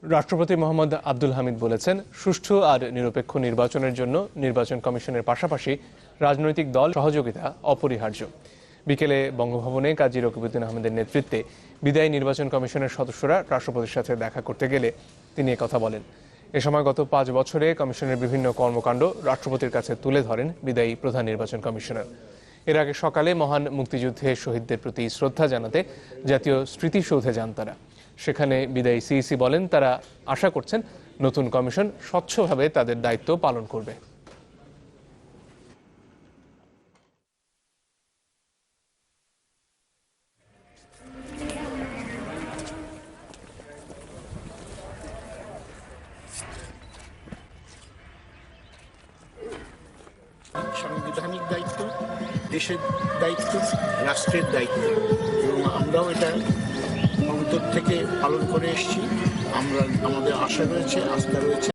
রাষ্ট্রপতি মোহাম্মদ আব্দুল হামিদ বলেছেন, সুষ্ঠু আর নিরপেক্ষ নির্বাচনের জন্য নির্বাচন কমিশনের পাশাপাশি রাজনৈতিক দল সহযোগিতা অপরিহার্য। বিকেলে বঙ্গভবনে কাজী রকিবউদ্দিন আহমেদের নেতৃত্বে বিদায়ী নির্বাচন কমিশনের সদস্যরা রাষ্ট্রপতির সাথে দেখা করতে গেলে তিনি একথা বলেন। এ সময় গত 5 বছরে কমিশনের বিভিন্ন কর্মকাণ্ড রাষ্ট্রপতির কাছে তুলে ধরেন বিদায়ী প্রধান নির্বাচন কমিশনার। এর আগে সকালে মহান মুক্তিযুদ্ধে শহীদদের প্রতি শ্রদ্ধা জানাতে জাতীয় স্মৃতিসৌধে যান তারা। সেখানে বিদায়ী সিইসি বলেন, তারা আশা করছেন নতুন কমিশন স্বচ্ছভাবে তাদের দায়িত্ব পালন করবে। সাংবিধানিক দায়িত্ব, দেশের দায়িত্ব, রাষ্ট্রের দায়িত্ব, এবং আমরাও এটা অন্তর থেকে পালন করে এসেছি। আমাদের আশা রয়েছে, আস্থা রয়েছে।